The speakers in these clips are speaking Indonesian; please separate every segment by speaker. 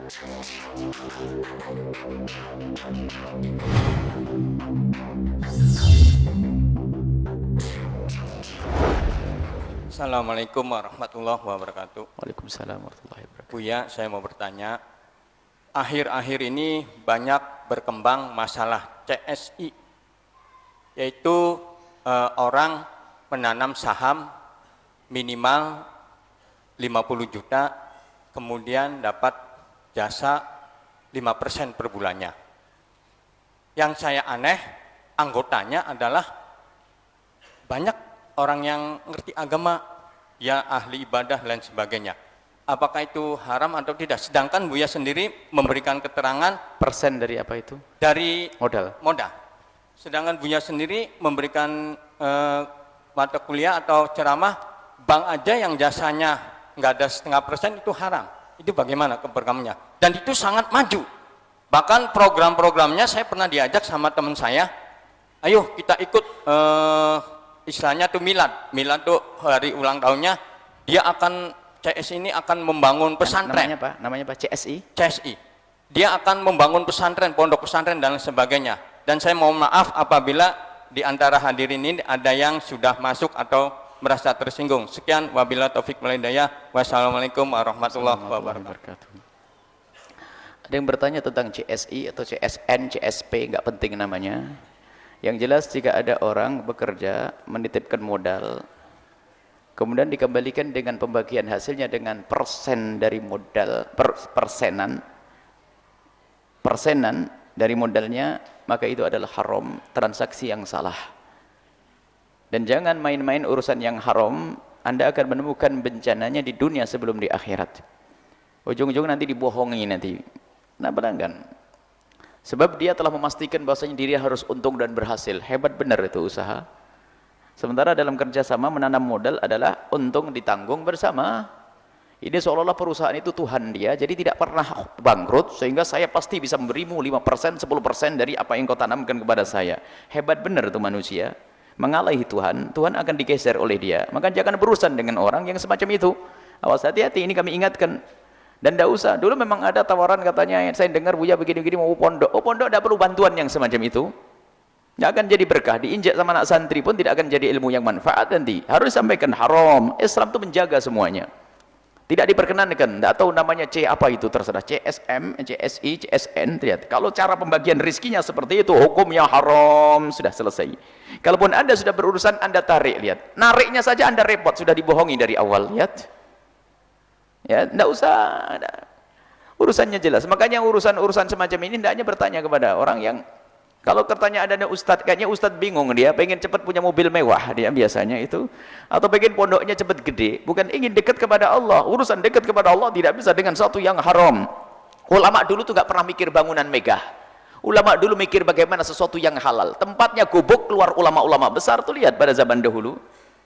Speaker 1: Assalamualaikum warahmatullahi wabarakatuh.
Speaker 2: Waalaikumsalam warahmatullahi wabarakatuh.
Speaker 1: Buya, saya mau bertanya, akhir-akhir ini banyak berkembang masalah CSI, yaitu orang menanam saham minimal 50 juta, kemudian dapat jasa 5% per bulannya. Yang saya aneh, anggotanya adalah banyak orang yang ngerti agama, ya ahli ibadah dan sebagainya. Apakah itu haram atau tidak? Sedangkan Buya sendiri memberikan keterangan
Speaker 2: Persen dari apa itu?
Speaker 1: dari
Speaker 2: Modal.
Speaker 1: Sedangkan Buya sendiri memberikan mata kuliah atau ceramah, bank aja yang jasanya nggak ada 0,5% itu haram. Itu bagaimana keberkamannya? Dan itu sangat maju. Bahkan program-programnya saya pernah diajak sama teman saya, ayo kita ikut istilahnya tuh milad tuh hari ulang tahunnya, dia akan CS ini akan membangun pesantren.
Speaker 2: Namanya Pak CSI?
Speaker 1: CSI. Dia akan membangun pesantren, pondok pesantren dan sebagainya. Dan saya mohon maaf apabila di antara hadirin ini ada yang sudah masuk atau merasa tersinggung. Sekian, wabillahi taufik wal hidayah. Wassalamualaikum warahmatullahi wabarakatuh.
Speaker 2: Ada yang bertanya tentang CSI atau CSN, CSP, nggak penting namanya. Yang jelas jika ada orang bekerja menitipkan modal, kemudian dikembalikan dengan pembagian hasilnya dengan persen dari modal, persenan dari modalnya, maka itu adalah haram, transaksi yang salah. Dan jangan main-main urusan yang haram, Anda akan menemukan bencananya di dunia sebelum di akhirat. Ujung-ujung nanti dibohongi nanti. Nah, pelanggan. Sebab dia telah memastikan bahwasanya diri harus untung dan berhasil. Hebat benar itu usaha. Sementara dalam kerjasama menanam modal adalah untung ditanggung bersama. Ini seolah-olah perusahaan itu Tuhan dia, jadi tidak pernah bangkrut, sehingga saya pasti bisa memberimu 5%, 10% dari apa yang kau tanamkan kepada saya. Hebat benar itu manusia. Mengalahi Tuhan, Tuhan akan digeser oleh dia. Maka jangan berurusan dengan orang yang semacam itu. Awas, hati-hati, ini kami ingatkan. Dan tidak usah, dulu memang ada tawaran katanya, saya dengar Buya begini-begini mau pondok. Oh, pondok tidak perlu bantuan yang semacam itu. Tidak akan jadi berkah, diinjak sama anak santri pun tidak akan jadi ilmu yang manfaat nanti. Harus disampaikan haram. Islam itu menjaga semuanya. Tidak diperkenankan, tidak tahu namanya C apa itu, terserah CSM, CSI, CSN, lihat. Kalau cara pembagian rizkinya seperti itu, hukumnya haram, sudah selesai. Kalaupun Anda sudah berurusan, Anda tarik, lihat. Nariknya saja Anda repot, sudah dibohongi dari awal, lihat. Ya, tidak usah, urusannya jelas. Makanya urusan-urusan semacam ini hendaknya bertanya kepada orang yang, kalau tertanya ada ustadz, kayaknya ustadz bingung, dia pengen cepat punya mobil mewah, dia biasanya itu, atau pengen pondoknya cepat gede, bukan ingin dekat kepada Allah. Urusan dekat kepada Allah tidak bisa dengan satu yang haram. Ulama dulu tuh nggak pernah mikir bangunan megah. Ulama dulu mikir bagaimana sesuatu yang halal. Tempatnya gubuk, keluar ulama-ulama besar tuh, lihat pada zaman dahulu.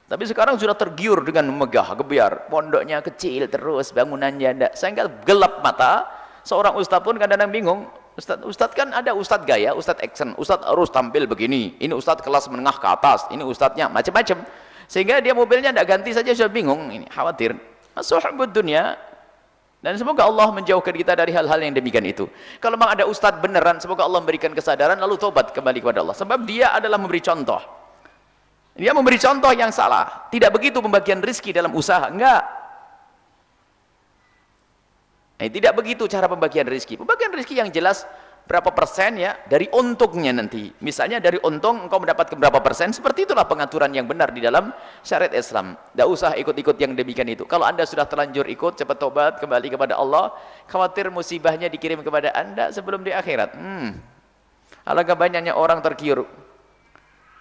Speaker 2: Tapi sekarang sudah tergiur dengan megah, gebiar. Pondoknya kecil terus, bangunannya ada. Sehingga gelap mata. Seorang ustadz pun kadang-kadang bingung. Ustadz kan ada ustadz gaya, ustadz action. Ustadz harus tampil begini. Ini ustadz kelas menengah ke atas. Ini ustadznya macam-macam. Sehingga dia mobilnya tidak ganti saja sudah bingung. Ini khawatir. Suhbud dunia. Dan semoga Allah menjauhkan kita dari hal-hal yang demikian itu. Kalau memang ada ustadz beneran, semoga Allah memberikan kesadaran lalu tobat kembali kepada Allah. Sebab dia adalah memberi contoh. Dia memberi contoh yang salah. Tidak begitu pembagian rizki dalam usaha, enggak. Tidak begitu cara pembagian rizki. Pembagian rizki yang jelas berapa persen ya dari untungnya nanti. Misalnya dari untung engkau mendapatkan berapa persen, seperti itulah pengaturan yang benar di dalam syariat Islam. Tidak usah ikut-ikut yang demikian itu. Kalau Anda sudah terlanjur ikut, cepat tobat kembali kepada Allah. Khawatir musibahnya dikirim kepada Anda sebelum di akhirat. Alangkah banyaknya orang tergiur.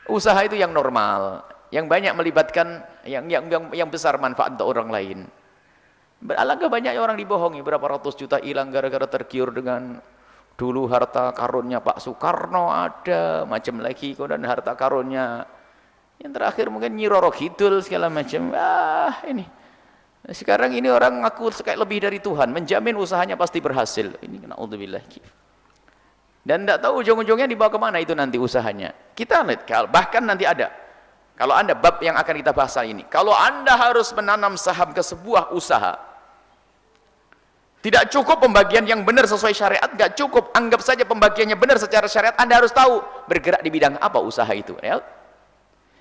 Speaker 2: Usaha itu yang normal, yang banyak melibatkan yang besar manfaat untuk orang lain. Alangkah banyak orang dibohongi, berapa ratus juta hilang gara-gara tergiur dengan dulu harta karunnya Pak Soekarno ada, macam lagi, kemudian harta karunnya yang terakhir mungkin Nyi Roro Kidul segala macam. Ini sekarang ini orang ngaku kayak lebih dari Tuhan, menjamin usahanya pasti berhasil. Ini naudzubillah. Dan tidak tahu ujung-ujungnya dibawa kemana itu nanti usahanya. Kita lihat, bahkan nanti ada. Kalau Anda, bab yang akan kita bahas ini. Kalau Anda harus menanam saham ke sebuah usaha, Tidak cukup pembagian yang benar sesuai syariat, nggak cukup. Anggap saja pembagiannya benar secara syariat, Anda harus tahu bergerak di bidang apa usaha itu. Ya?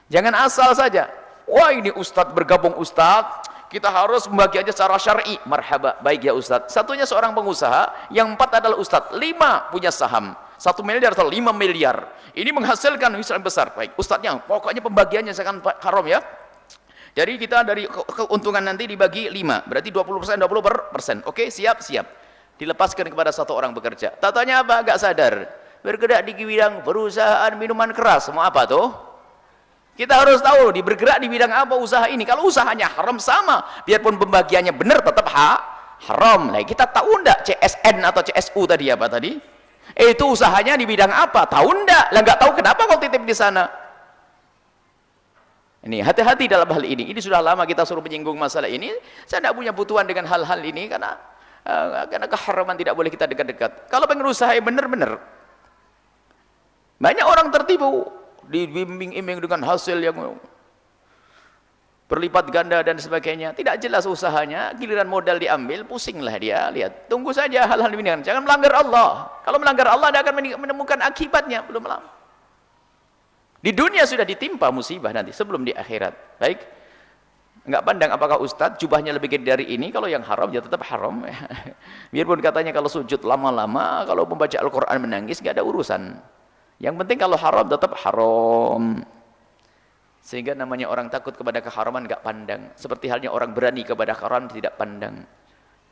Speaker 2: Jangan asal saja. Wah, ini ustadz bergabung ustadz, kita harus membagiannya secara syar'i. Marhaba, baik ya ustadz. Satunya seorang pengusaha, yang 4 adalah ustadz, 5 punya saham. 1 miliar atau 5 miliar. Ini menghasilkan misalnya besar. Baik, ustadznya, pokoknya pembagiannya seakan haram ya. Jadi kita dari keuntungan nanti dibagi 5, berarti 20%, 20%. Oke, siap, siap. Dilepaskan kepada 1 orang bekerja. Tatanya apa? Agak sadar. Bergerak di bidang perusahaan minuman keras. Mau apa tuh? Kita harus tahu, bergerak di bidang apa usaha ini. Kalau usahanya haram sama. Biarpun pembagiannya benar, tetap haram. Nah, kita tahu enggak CSN atau CSU tadi apa tadi? Itu usahanya di bidang apa? Tahu enggak? Lah enggak tahu kenapa kok titip di sana? Ini hati-hati dalam hal ini. Ini sudah lama kita suruh menyinggung masalah ini. Saya tidak punya butuhan dengan hal-hal ini karena keharaman tidak boleh kita dekat-dekat. Kalau pengen usaha benar-benar, banyak orang tertipu, dibimbing-imbing dengan hasil yang berlipat ganda dan sebagainya. Tidak jelas usahanya, giliran modal diambil, pusinglah dia. Lihat, tunggu saja hal-hal ini. Jangan melanggar Allah. Kalau melanggar Allah, Anda akan menemukan akibatnya belum lama. Di dunia sudah ditimpa musibah nanti sebelum di akhirat. Baik, nggak pandang apakah ustadz jubahnya lebih gede dari ini. Kalau yang haram ya tetap haram. Biarpun katanya kalau sujud lama-lama, kalau membaca Al-Quran menangis, nggak ada urusan. Yang penting kalau haram tetap haram. Sehingga namanya orang takut kepada keharaman nggak pandang. Seperti halnya orang berani kepada haram tidak pandang.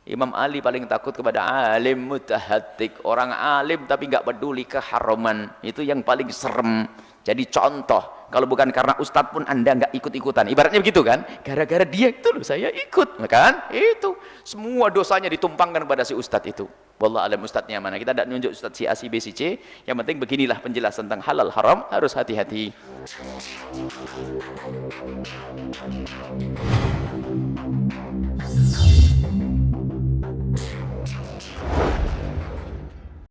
Speaker 2: Imam Ali paling takut kepada alim mutahatik, orang alim tapi nggak peduli keharaman. Itu yang paling serem. Jadi contoh, kalau bukan karena ustadz pun Anda nggak ikut-ikutan. Ibaratnya begitu kan? Gara-gara dia itu loh saya ikut, kan? Itu semua dosanya ditumpangkan kepada si ustadz itu. Wallah alam ustadznya mana? Kita tidak nunjuk ustadz si A, si B, si C. Yang penting beginilah penjelasan tentang halal haram, harus hati-hati.